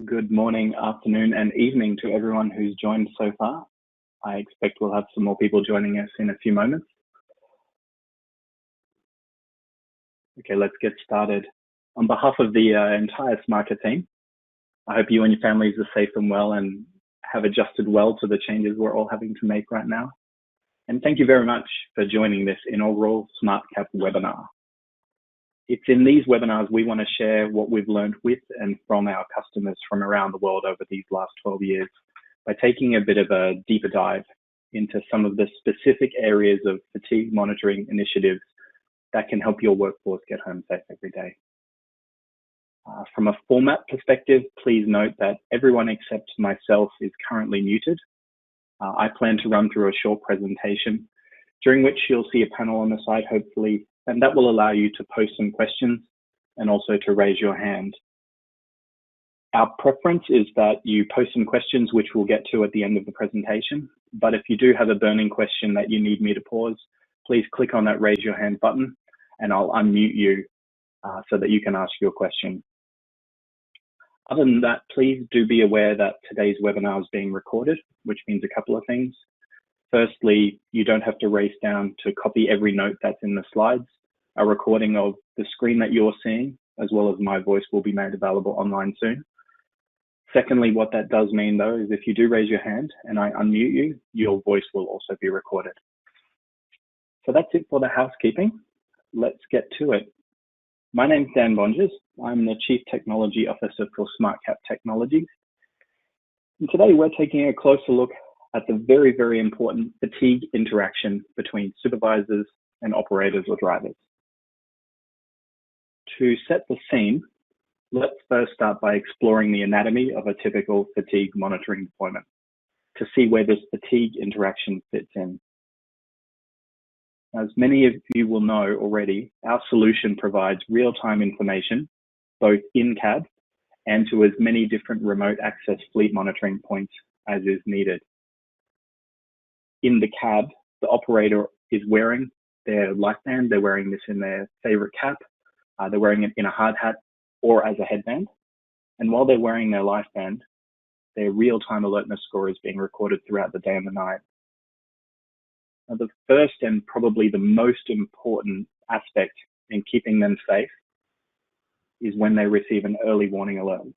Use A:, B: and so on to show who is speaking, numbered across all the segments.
A: Good morning, afternoon, and evening to everyone who's joined so far. I expect we'll have some more people joining us in a few moments. Okay, let's get started. On behalf of the entire SmartCat team, I hope you and your families are safe and well and have adjusted well to the changes we're all having to make right now. And thank you very much for joining this inaugural SmartCat webinar. It's in these webinars we want to share what we've learned with and from our customers from around the world over these last 12 years by taking a bit of a deeper dive into some of the specific areas of fatigue monitoring initiatives that can help your workforce get home safe every day. From a format perspective, please note that everyone except myself is currently muted. I plan to run through a short presentation during which you'll see a panel on the side, hopefully, and that will allow you to post some questions and also to raise your hand. Our preference is that you post some questions, which we'll get to at the end of the presentation. But if you do have a burning question that you need me to pause, please click on that raise your hand button and I'll unmute you so that you can ask your question. Other than that, please do be aware that today's webinar is being recorded, which means a couple of things. Firstly, you don't have to race down to copy every note that's in the slides. A recording of the screen that you're seeing, as well as my voice, will be made available online soon. Secondly, what that does mean though, is if you do raise your hand and I unmute you, your voice will also be recorded. So that's it for the housekeeping. Let's get to it. My name's Dan Bongers. I'm the Chief Technology Officer for SmartCat Technologies. And today we're taking a closer look at the very, very important fatigue interaction between supervisors and operators or drivers. To set the scene, let's first start by exploring the anatomy of a typical fatigue monitoring deployment to see where this fatigue interaction fits in. As many of you will know already, our solution provides real-time information, both in cab and to as many different remote access fleet monitoring points as is needed. In the cab, the operator is wearing their life band. They're wearing this in their favorite cap. They're wearing it in a hard hat or as a headband. And while they're wearing their life band, their real-time alertness score is being recorded throughout the day and the night. Now, the first and probably the most important aspect in keeping them safe is when they receive an early warning alert.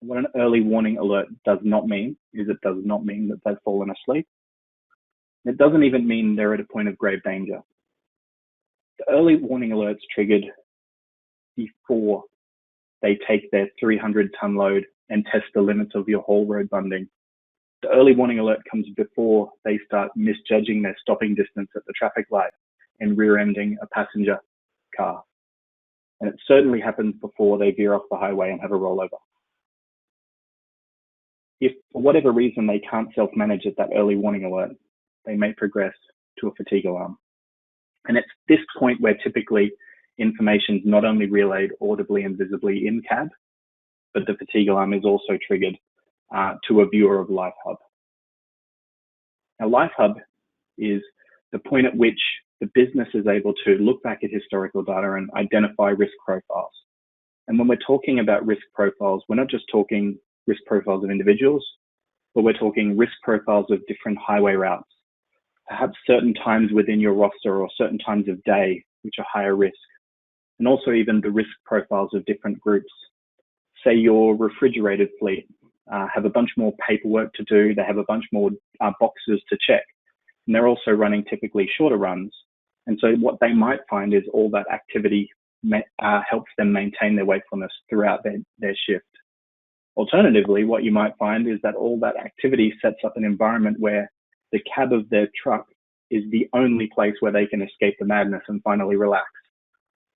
A: What an early warning alert does not mean is it does not mean that they've fallen asleep. It doesn't even mean they're at a point of grave danger. The early warning alert's triggered before they take their 300-ton load and test the limits of your whole road bunding. The early warning alert comes before they start misjudging their stopping distance at the traffic light and rear-ending a passenger car. And it certainly happens before they veer off the highway and have a rollover. If for whatever reason they can't self-manage at that early warning alert, they may progress to a fatigue alarm. And it's this point where typically information is not only relayed audibly and visibly in cab, but the fatigue alarm is also triggered to a viewer of LifeHub. Now, LifeHub is the point at which the business is able to look back at historical data and identify risk profiles. And when we're talking about risk profiles, we're not just talking risk profiles of individuals, but we're talking risk profiles of different highway routes, perhaps certain times within your roster or certain times of day, which are higher risk, and also even the risk profiles of different groups. Say your refrigerated fleet have a bunch more paperwork to do, they have a bunch more boxes to check, and they're also running typically shorter runs. And so what they might find is all that activity helps them maintain their wakefulness throughout their shift. Alternatively, what you might find is that all that activity sets up an environment where the cab of their truck is the only place where they can escape the madness and finally relax.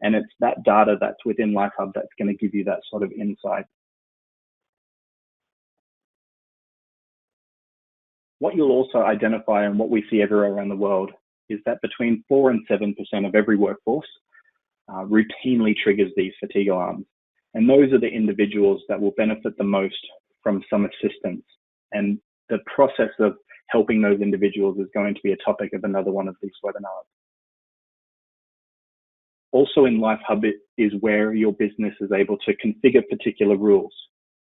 A: And it's that data that's within LifeHub that's going to give you that sort of insight. What you'll also identify, and what we see everywhere around the world, is that between 4 and 7% of every workforce routinely triggers these fatigue alarms. And those are the individuals that will benefit the most from some assistance. And the process of helping those individuals is going to be a topic of another one of these webinars. Also in LifeHub is where your business is able to configure particular rules.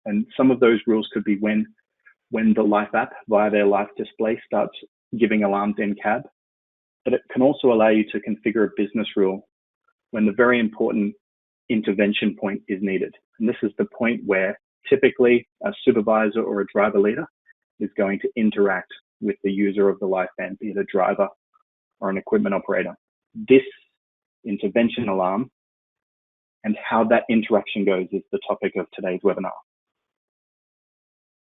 A: And some of those rules could be when the Life app via their Life display starts giving alarms in cab. But it can also allow you to configure a business rule when the very important intervention point is needed. And this is the point where typically a supervisor or a driver leader is going to interact with the user of the Life van, be it a driver or an equipment operator. This intervention alarm and how that interaction goes is the topic of today's webinar.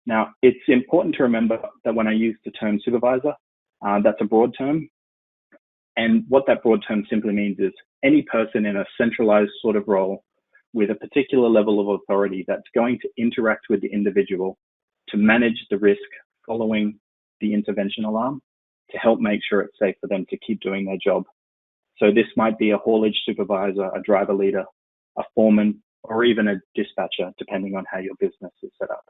A: Now, it's important to remember that when I use the term supervisor, that's a broad term. And what that broad term simply means is any person in a centralized sort of role with a particular level of authority that's going to interact with the individual to manage the risk following the intervention alarm to help make sure it's safe for them to keep doing their job. So this might be a haulage supervisor, a driver leader, a foreman, or even a dispatcher, depending on how your business is set up.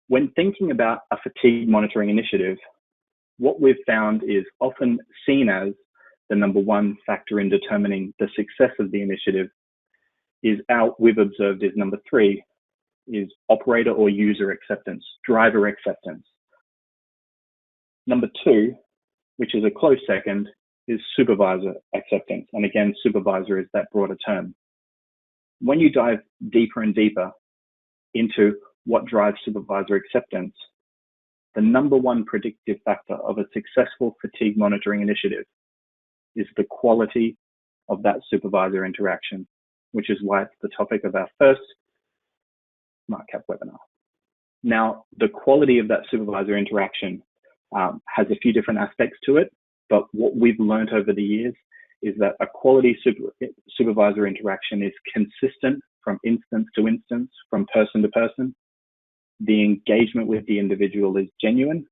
A: When thinking about a fatigue monitoring initiative, what we've found is often seen as the number one factor in determining the success of the initiative we've observed is number 3 is operator or user acceptance, driver acceptance. Number 2, which is a close second, is supervisor acceptance. And again, supervisor is that broader term. When you dive deeper and deeper into what drives supervisor acceptance, the number one predictive factor of a successful fatigue monitoring initiative is the quality of that supervisor interaction, which is why it's the topic of our first SmartCap webinar. Now, the quality of that supervisor interaction has a few different aspects to it, but what we've learned over the years is that a quality supervisor interaction is consistent from instance to instance, from person to person. The engagement with the individual is genuine,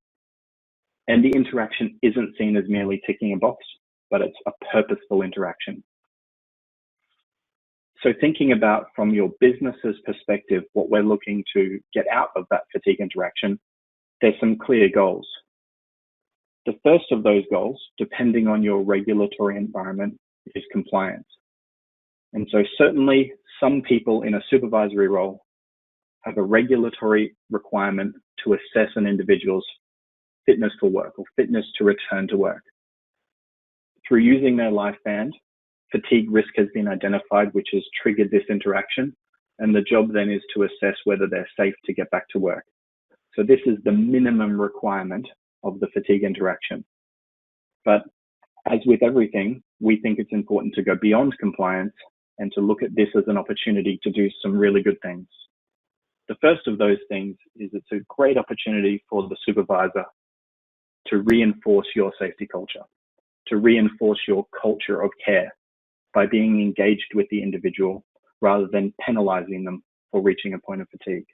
A: and the interaction isn't seen as merely ticking a box, but it's a purposeful interaction. So thinking about from your business's perspective, what we're looking to get out of that fatigue interaction, there's some clear goals. The first of those goals, depending on your regulatory environment, is compliance. And so certainly some people in a supervisory role have a regulatory requirement to assess an individual's fitness for work or fitness to return to work. Through using their Life band, fatigue risk has been identified, which has triggered this interaction. And the job then is to assess whether they're safe to get back to work. So this is the minimum requirement of the fatigue interaction. But as with everything, we think it's important to go beyond compliance and to look at this as an opportunity to do some really good things. The first of those things is it's a great opportunity for the supervisor to reinforce your safety culture, to reinforce your culture of care by being engaged with the individual rather than penalizing them for reaching a point of fatigue.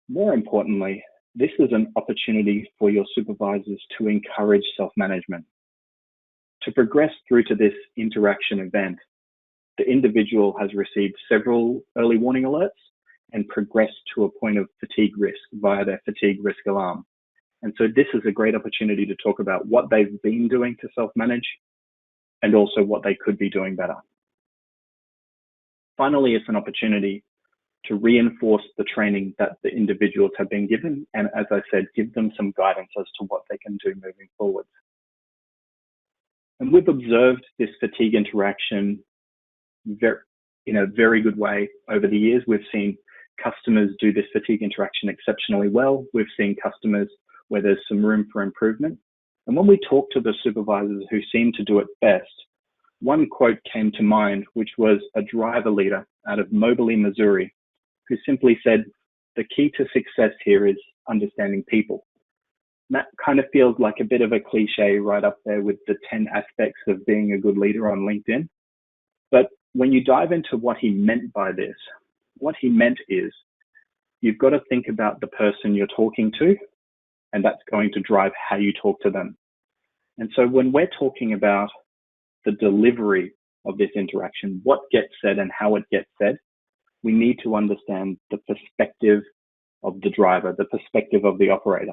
A: More importantly, this is an opportunity for your supervisors to encourage self-management. To progress through to this interaction event, the individual has received several early warning alerts and progressed to a point of fatigue risk via their fatigue risk alarm. And so this is a great opportunity to talk about what they've been doing to self-manage and also what they could be doing better. Finally, it's an opportunity to reinforce the training that the individuals have been given. And as I said, give them some guidance as to what they can do moving forward. And we've observed this fatigue interaction in a very good way over the years. We've seen customers do this fatigue interaction exceptionally well. We've seen customers where there's some room for improvement. And when we talk to the supervisors who seem to do it best, one quote came to mind, which was a driver leader out of Moberly, Missouri, who simply said, the key to success here is understanding people. And that kind of feels like a bit of a cliche right up there with the 10 aspects of being a good leader on LinkedIn. But when you dive into what he meant by this, what he meant is you've got to think about the person you're talking to, and that's going to drive how you talk to them. And so when we're talking about the delivery of this interaction, what gets said and how it gets said, we need to understand the perspective of the driver, the perspective of the operator.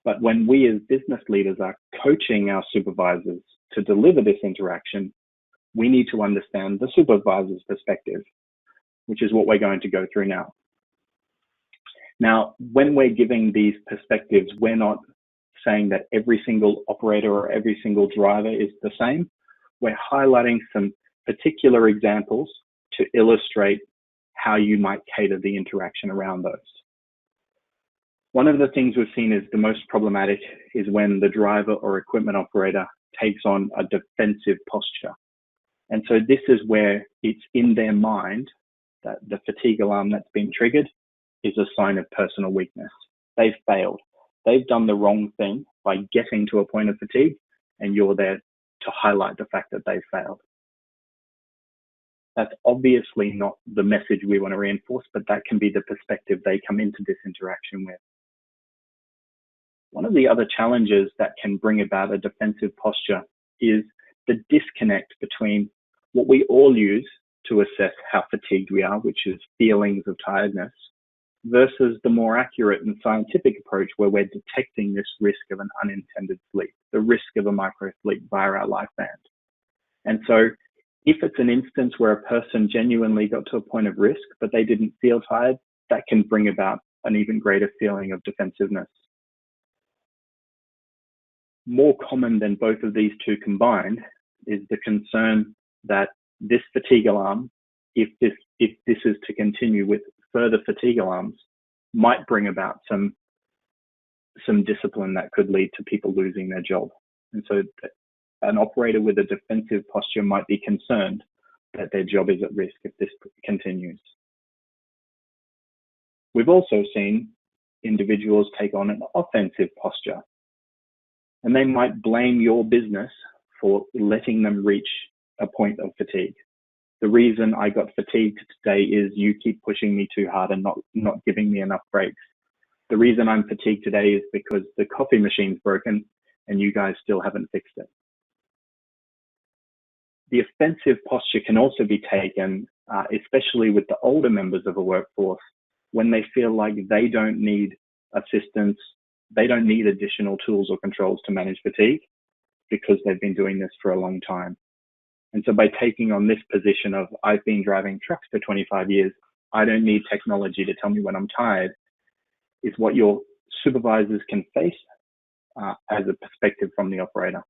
A: But when we as business leaders are coaching our supervisors to deliver this interaction, we need to understand the supervisor's perspective, which is what we're going to go through now. Now, when we're giving these perspectives, we're not saying that every single operator or every single driver is the same. We're highlighting some particular examples to illustrate how you might cater the interaction around those. One of the things we've seen is the most problematic is when the driver or equipment operator takes on a defensive posture. And so this is where it's in their mind that the fatigue alarm that's been triggered is a sign of personal weakness. They've failed. They've done the wrong thing by getting to a point of fatigue, and you're there to highlight the fact that they've failed. That's obviously not the message we want to reinforce, but that can be the perspective they come into this interaction with. One of the other challenges that can bring about a defensive posture is the disconnect between what we all use to assess how fatigued we are, which is feelings of tiredness, versus the more accurate and scientific approach where we're detecting this risk of an unintended sleep, the risk of a micro sleep via our life band. And so if it's an instance where a person genuinely got to a point of risk, but they didn't feel tired, that can bring about an even greater feeling of defensiveness. More common than both of these two combined is the concern that this fatigue alarm, if this is to continue with further fatigue alarms, might bring about some discipline that could lead to people losing their job. And so an operator with a defensive posture might be concerned that their job is at risk if this continues. We've also seen individuals take on an offensive posture, and they might blame your business for letting them reach a point of fatigue. The reason I got fatigued today is you keep pushing me too hard and not giving me enough breaks. The reason I'm fatigued today is because the coffee machine's broken and you guys still haven't fixed it. The offensive posture can also be taken, especially with the older members of a workforce, when they feel like they don't need assistance, they don't need additional tools or controls to manage fatigue because they've been doing this for a long time. And so by taking on this position of, I've been driving trucks for 25 years, I don't need technology to tell me when I'm tired, is what your supervisors can face as a perspective from the operator.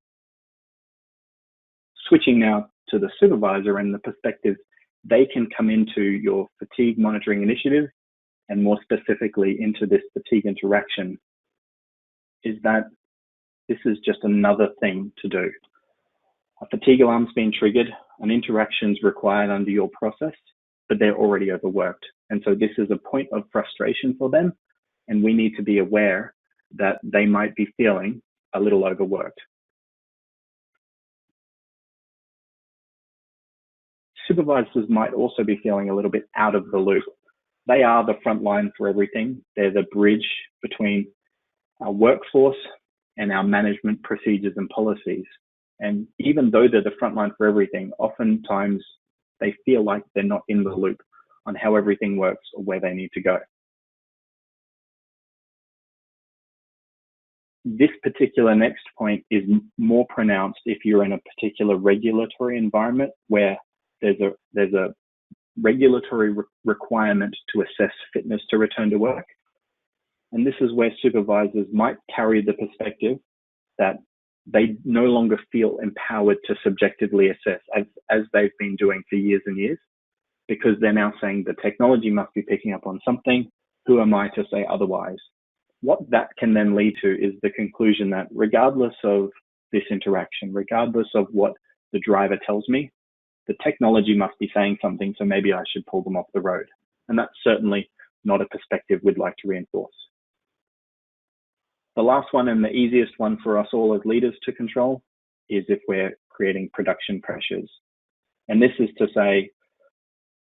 A: Switching now to the supervisor and the perspective, they can come into your fatigue monitoring initiative, and more specifically into this fatigue interaction, is that this is just another thing to do. A fatigue alarm's been triggered, an interaction's required under your process, but they're already overworked. And so this is a point of frustration for them, and we need to be aware that they might be feeling a little overworked. Supervisors might also be feeling a little bit out of the loop. They are the front line for everything. They're the bridge between our workforce and our management procedures and policies. And even though they're the front line for everything, oftentimes they feel like they're not in the loop on how everything works or where they need to go. This particular next point is more pronounced if you're in a particular regulatory environment where there's a regulatory requirement to assess fitness to return to work. And this is where supervisors might carry the perspective that they no longer feel empowered to subjectively assess as they've been doing for years and years, because they're now saying the technology must be picking up on something. Who am I to say otherwise? What that can then lead to is the conclusion that regardless of this interaction, regardless of what the driver tells me, the technology must be saying something, so maybe I should pull them off the road. And that's certainly not a perspective we'd like to reinforce. The last one, and the easiest one for us all as leaders to control, is if we're creating production pressures. And this is to say,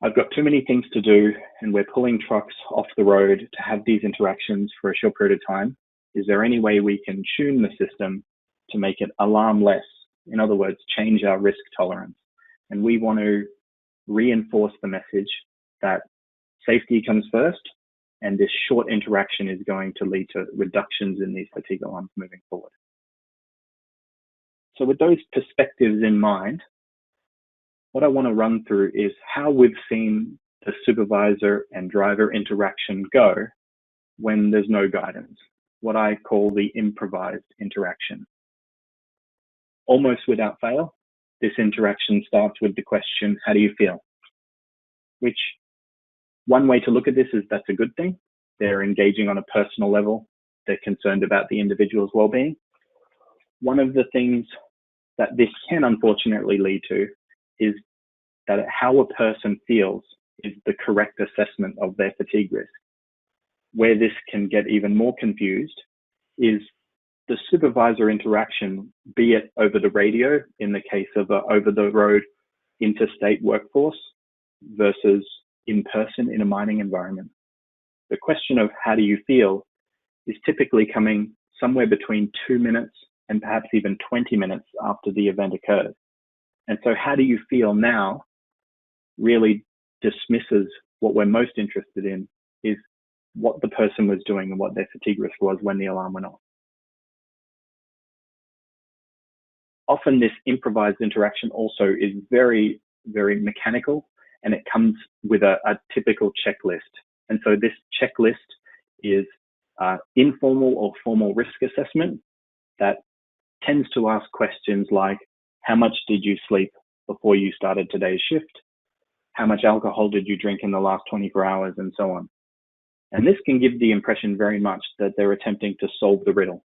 A: I've got too many things to do and we're pulling trucks off the road to have these interactions for a short period of time. Is there any way we can tune the system to make it alarm less? In other words, change our risk tolerance. And we want to reinforce the message that safety comes first, and this short interaction is going to lead to reductions in these fatigue alarms moving forward. So with those perspectives in mind, what I want to run through is how we've seen the supervisor and driver interaction go when there's no guidance, what I call the improvised interaction. Almost without fail, this interaction starts with the question, how do you feel? Which one way to look at this is that's a good thing. They're engaging on a personal level. They're concerned about the individual's well-being. One of the things that this can unfortunately lead to is that how a person feels is the correct assessment of their fatigue risk. Where this can get even more confused is the supervisor interaction, be it over the radio in the case of an over-the-road interstate workforce versus in person in a mining environment. The question of how do you feel is typically coming somewhere between 2 minutes and perhaps even 20 minutes after the event occurred. And so how do you feel now really dismisses what we're most interested in is what the person was doing and what their fatigue risk was when the alarm went off. Often this improvised interaction also is very, very mechanical, and it comes with a typical checklist. And so this checklist is informal or formal risk assessment that tends to ask questions like, how much did you sleep before you started today's shift? How much alcohol did you drink in the last 24 hours, and so on. And this can give the impression very much that they're attempting to solve the riddle.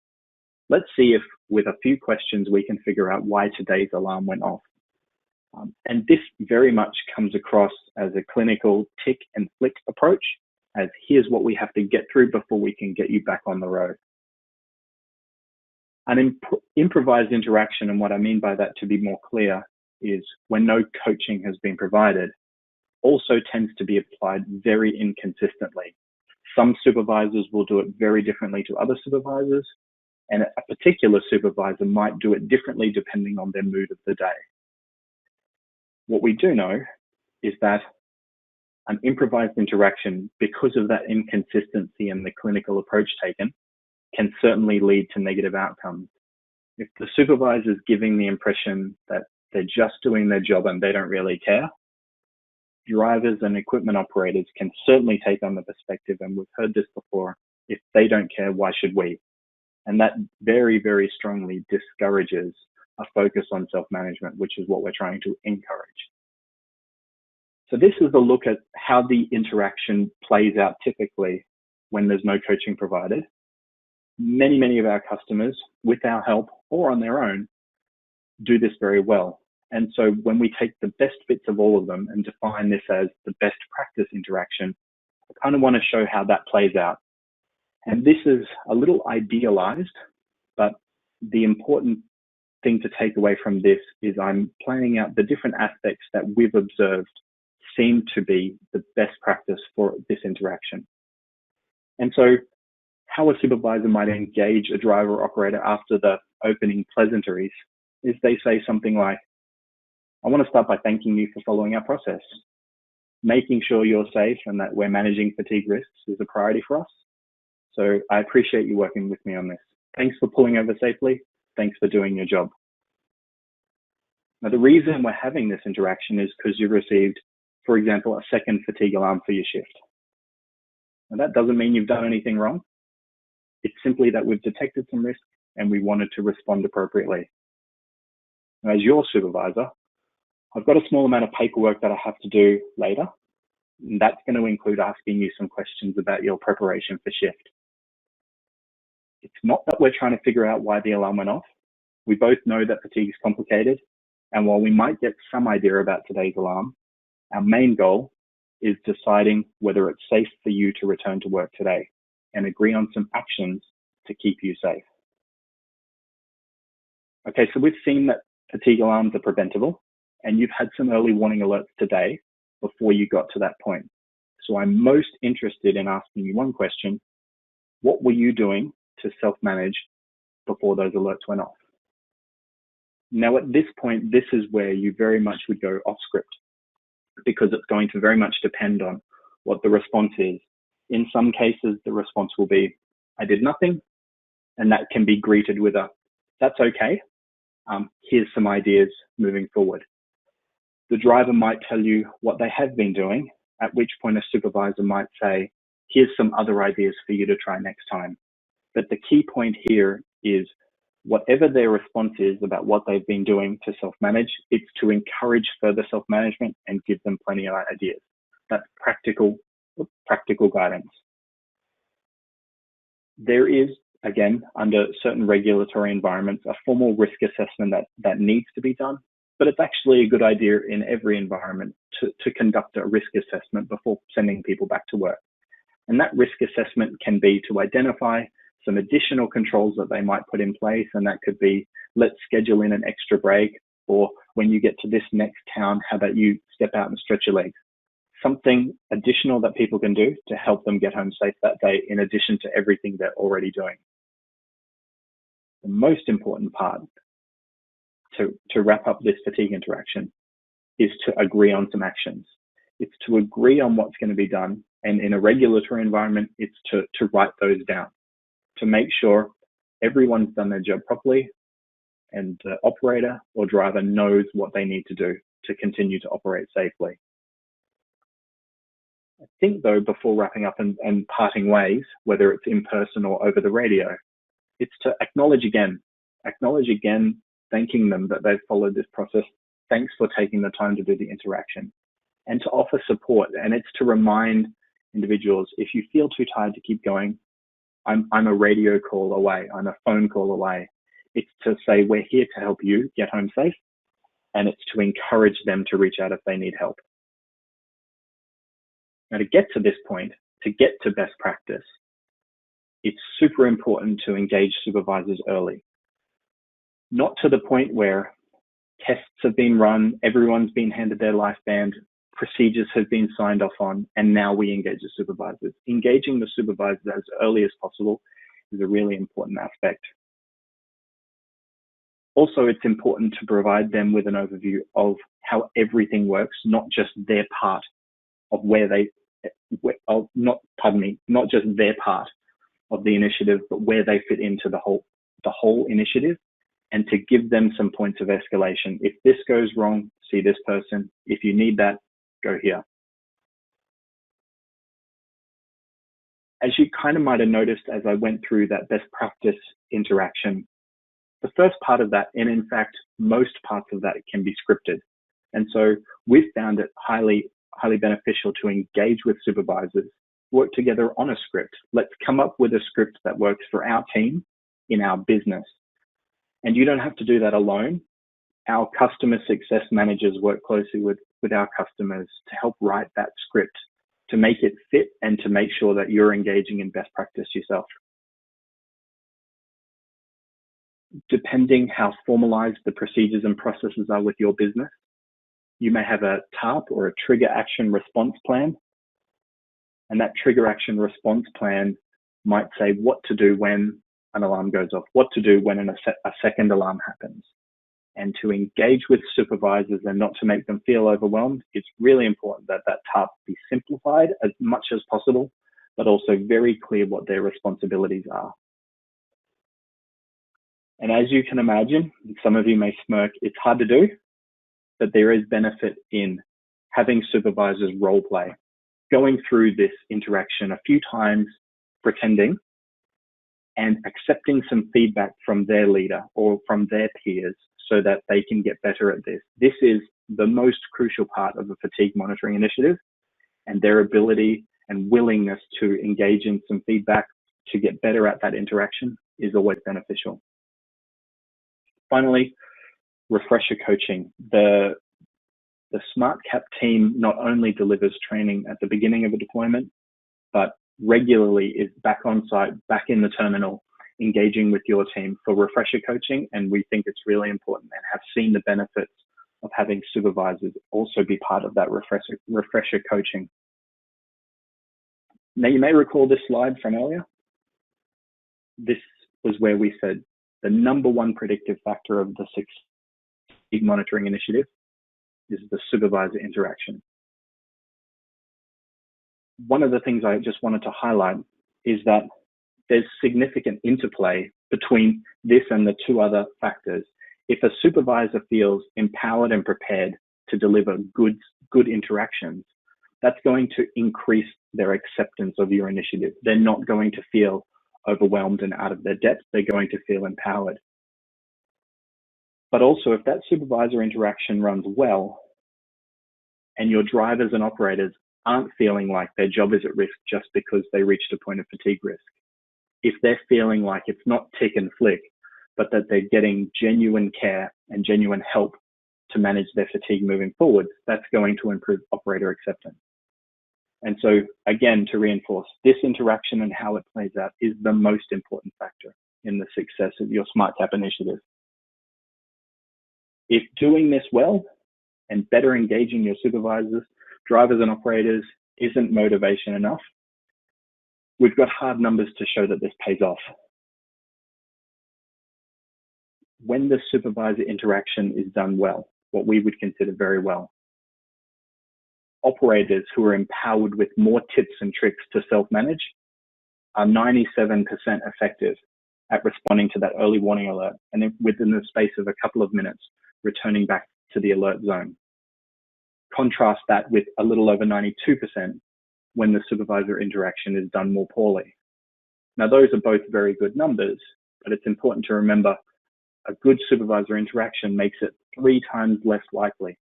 A: Let's see if with a few questions we can figure out why today's alarm went off. And this very much comes across as a clinical tick and flick approach, as here's what we have to get through before we can get you back on the road. An improvised interaction, and what I mean by that to be more clear, is when no coaching has been provided, also tends to be applied very inconsistently. Some supervisors will do it very differently to other supervisors, and a particular supervisor might do it differently depending on their mood of the day. What we do know is that an improvised interaction, because of that inconsistency in the clinical approach taken, can certainly lead to negative outcomes. If the supervisor is giving the impression that they're just doing their job and they don't really care, drivers and equipment operators can certainly take on the perspective, and we've heard this before, if they don't care, why should we? And that very, very strongly discourages a focus on self-management, which is what we're trying to encourage. So this is a look at how the interaction plays out typically when there's no coaching provided. Many of our customers, with our help or on their own, do this very well. And so when we take the best bits of all of them and define this as the best practice interaction, I kind of want to show how that plays out. And this is a little idealized, but the important thing to take away from this is I'm playing out the different aspects that we've observed seem to be the best practice for this interaction. And so how a supervisor might engage a driver or operator after the opening pleasantries is they say something like, I want to start by thanking you for following our process. Making sure you're safe and that we're managing fatigue risks is a priority for us. So I appreciate you working with me on this. Thanks for pulling over safely. Thanks for doing your job. Now, the reason we're having this interaction is because you've received, for example, a second fatigue alarm for your shift. Now, that doesn't mean you've done anything wrong. It's simply that we've detected some risk and we wanted to respond appropriately. Now, as your supervisor, I've got a small amount of paperwork that I have to do later. And that's going to include asking you some questions about your preparation for shift. It's not that we're trying to figure out why the alarm went off. We both know that fatigue is complicated. And while we might get some idea about today's alarm, our main goal is deciding whether it's safe for you to return to work today and agree on some actions to keep you safe. Okay, so we've seen that fatigue alarms are preventable, and you've had some early warning alerts today before you got to that point. So I'm most interested in asking you one question. What were you doing to self-manage before those alerts went off? Now, at this point, this is where you very much would go off script, because it's going to very much depend on what the response is. In some cases, the response will be, I did nothing, and that can be greeted with a, that's okay. Here's some ideas moving forward. The driver might tell you what they have been doing, at which point a supervisor might say, here's some other ideas for you to try next time. But the key point here is whatever their response is about what they've been doing to self-manage, it's to encourage further self-management and give them plenty of ideas. That's practical guidance. There is, again, under certain regulatory environments, a formal risk assessment that needs to be done, but it's actually a good idea in every environment to conduct a risk assessment before sending people back to work. And that risk assessment can be to identify some additional controls that they might put in place, and that could be, let's schedule in an extra break, or when you get to this next town, how about you step out and stretch your legs? Something additional that people can do to help them get home safe that day, in addition to everything they're already doing. The most important part to wrap up this fatigue interaction is to agree on some actions. It's to agree on what's going to be done, and in a regulatory environment, it's to write those down, to make sure everyone's done their job properly and the operator or driver knows what they need to do to continue to operate safely. I think, though, before wrapping up and parting ways, whether it's in person or over the radio, it's to acknowledge again, thanking them that they've followed this process. Thanks for taking the time to do the interaction, and to offer support. And it's to remind individuals, if you feel too tired to keep going, I'm a radio call away, I'm a phone call away. It's to say, we're here to help you get home safe, and it's to encourage them to reach out if they need help. Now, to get to this point, to get to best practice, it's super important to engage supervisors early. Not to the point where tests have been run, everyone's been handed their life band, procedures have been signed off on, and now we engage the supervisors. Engaging the supervisors as early as possible is a really important aspect. Also, it's important to provide them with an overview of how everything works, not just their part of not just their part of the initiative, but where they fit into the whole initiative, and to give them some points of escalation. If this goes wrong, see this person. If you need that, go here. As you kind of might have noticed as I went through that best practice interaction, the first part of that, and in fact, most parts of that, can be scripted. And so we've found it highly beneficial to engage with supervisors, work together on a script. Let's come up with a script that works for our team in our business. And you don't have to do that alone. Our customer success managers work closely with our customers to help write that script, to make it fit and to make sure that you're engaging in best practice yourself. Depending how formalized the procedures and processes are with your business, you may have a TARP, or a trigger action response plan. And that trigger action response plan might say what to do when an alarm goes off, what to do when a second alarm happens. And to engage with supervisors and not to make them feel overwhelmed, it's really important that that TARP be simplified as much as possible, but also very clear what their responsibilities are. And as you can imagine, some of you may smirk, it's hard to do, but there is benefit in having supervisors role play, going through this interaction a few times, pretending, and accepting some feedback from their leader or from their peers so that they can get better at this. This is the most crucial part of a fatigue monitoring initiative, and their ability and willingness to engage in some feedback to get better at that interaction is always beneficial. Finally, refresher coaching. The SmartCap team not only delivers training at the beginning of a deployment, but regularly is back on site, back in the terminal, engaging with your team for refresher coaching. And we think it's really important and have seen the benefits of having supervisors also be part of that refresher coaching. Now, you may recall this slide from earlier. This was where we said the #1 predictive factor of the fatigue monitoring initiative is the supervisor interaction. One of the things I just wanted to highlight is that there's significant interplay between this and the two other factors. If a supervisor feels empowered and prepared to deliver good interactions, that's going to increase their acceptance of your initiative. They're not going to feel overwhelmed and out of their depth. They're going to feel empowered. But also, if that supervisor interaction runs well and your drivers and operators aren't feeling like their job is at risk just because they reached a point of fatigue risk, if they're feeling like it's not tick and flick, but that they're getting genuine care and genuine help to manage their fatigue moving forward, that's going to improve operator acceptance. And so, again, to reinforce, this interaction and how it plays out is the most important factor in the success of your SmartCap initiative. If doing this well and better engaging your supervisors, drivers, and operators isn't motivation enough, we've got hard numbers to show that this pays off. When the supervisor interaction is done well, what we would consider very well, operators who are empowered with more tips and tricks to self-manage are 97% effective at responding to that early warning alert, and within the space of a couple of minutes, returning back to the alert zone. Contrast that with a little over 92% when the supervisor interaction is done more poorly. Now, those are both very good numbers, but it's important to remember a good supervisor interaction makes it 3 times less likely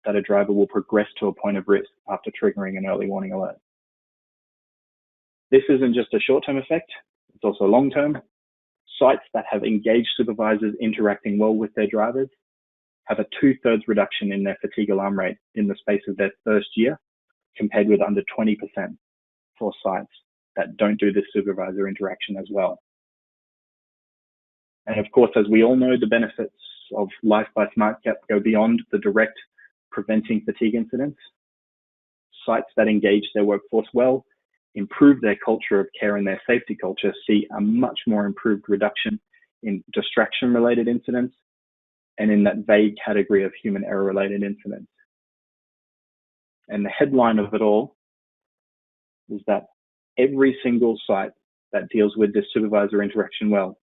A: that a driver will progress to a point of risk after triggering an early warning alert. This isn't just a short-term effect, it's also long-term. Sites that have engaged supervisors interacting well with their drivers have a 2/3 reduction in their fatigue alarm rate in the space of their first year, compared with under 20% for sites that don't do this supervisor interaction as well. And of course, as we all know, the benefits of Life by SmartCap go beyond the direct preventing fatigue incidents. Sites that engage their workforce well, improve their culture of care and their safety culture, see a much more improved reduction in distraction-related incidents and in that vague category of human error-related incidents. And the headline of it all is that every single site that deals with this supervisor interaction well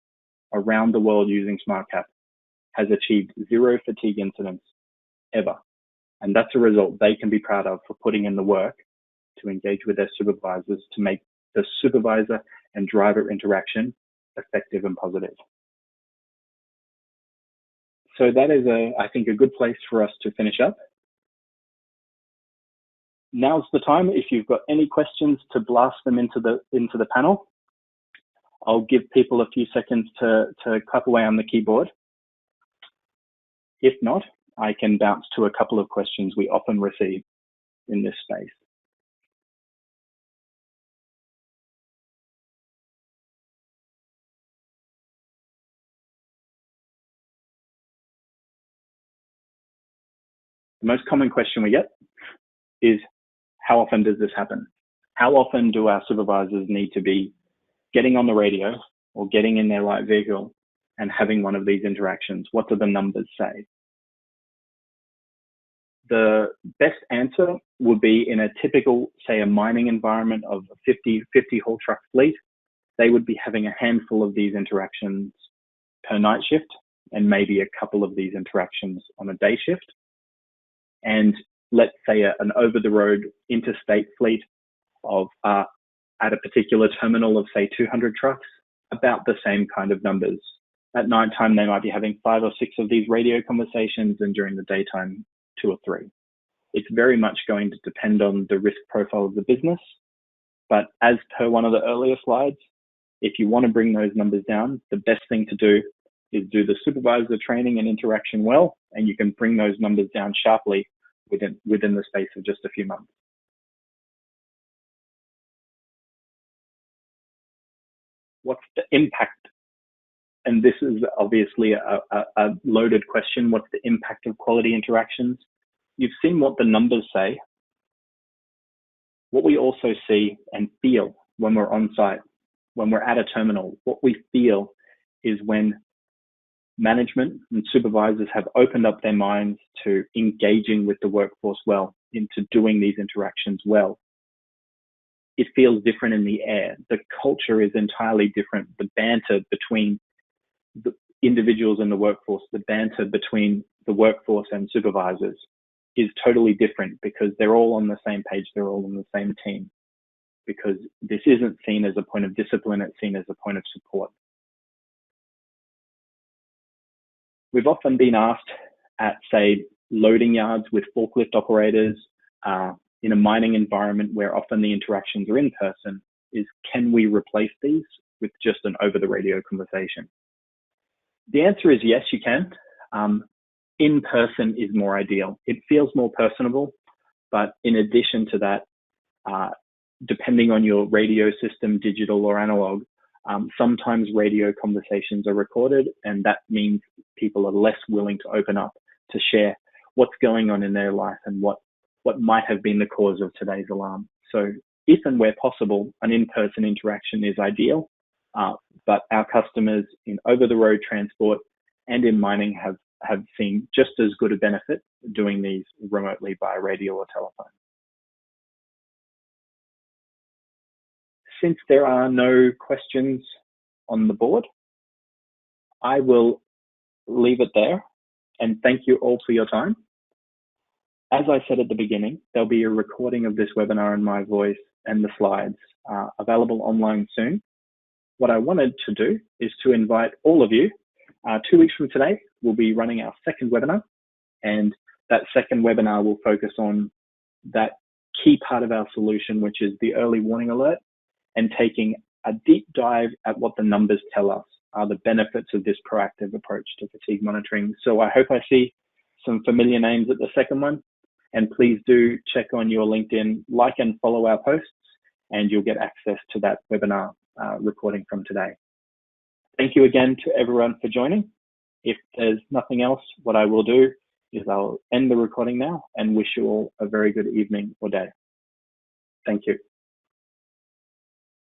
A: around the world using SmartCap has achieved 0 fatigue incidents ever. And that's a result they can be proud of for putting in the work to engage with their supervisors to make the supervisor and driver interaction effective and positive. So that is, I think, a good place for us to finish up. Now's the time, if you've got any questions, to blast them into the panel. I'll give people a few seconds to clap away on the keyboard. If not, I can bounce to a couple of questions we often receive in this space. The most common question we get is, how often does this happen? How often do our supervisors need to be getting on the radio or getting in their light vehicle and having one of these interactions? What do the numbers say? The best answer would be in a typical, say, a mining environment of a 50 haul truck fleet, they would be having a handful of these interactions per night shift and maybe a couple of these interactions on a day shift. And let's say an over-the-road interstate fleet of at a particular terminal of, say, 200 trucks, about the same kind of numbers. At nighttime, they might be having 5 or 6 of these radio conversations, and during the daytime, 2 or 3. It's very much going to depend on the risk profile of the business. But as per one of the earlier slides, if you want to bring those numbers down, the best thing to do is do the supervisor training and interaction well, and you can bring those numbers down sharply within the space of just a few months. What's the impact? And this is obviously a loaded question. What's the impact of quality interactions? You've seen what the numbers say. What we also see and feel when we're on site, when we're at a terminal, what we feel is when management and supervisors have opened up their minds to engaging with the workforce well, into doing these interactions well. It feels different in the air. The culture is entirely different. The banter between the individuals in the workforce, the banter between the workforce and supervisors is totally different because they're all on the same page, they're all on the same team. Because this isn't seen as a point of discipline, it's seen as a point of support. We've often been asked at, say, loading yards with forklift operators, in a mining environment where often the interactions are in person, is can we replace these with just an over-the-radio conversation? The answer is yes, you can. In person is more ideal. It feels more personable, but in addition to that, depending on your radio system, digital or analog, sometimes radio conversations are recorded, and that means people are less willing to open up to share what's going on in their life and what might have been the cause of today's alarm. So if and where possible, an in-person interaction is ideal, but our customers in over-the-road transport and in mining have seen just as good a benefit doing these remotely via radio or telephone. Since there are no questions on the board, I will leave it there and thank you all for your time. As I said at the beginning, there'll be a recording of this webinar in my voice and the slides available online soon. What I wanted to do is to invite all of you. 2 weeks from today, we'll be running our second webinar, and that second webinar will focus on that key part of our solution, which is the early warning alert, and taking a deep dive at what the numbers tell us are the benefits of this proactive approach to fatigue monitoring. So I hope I see some familiar names at the second one, and please do check on your LinkedIn, like and follow our posts, and you'll get access to that webinar recording from today. Thank you again to everyone for joining. If there's nothing else, what I will do is I'll end the recording now and wish you all a very good evening or day. Thank you.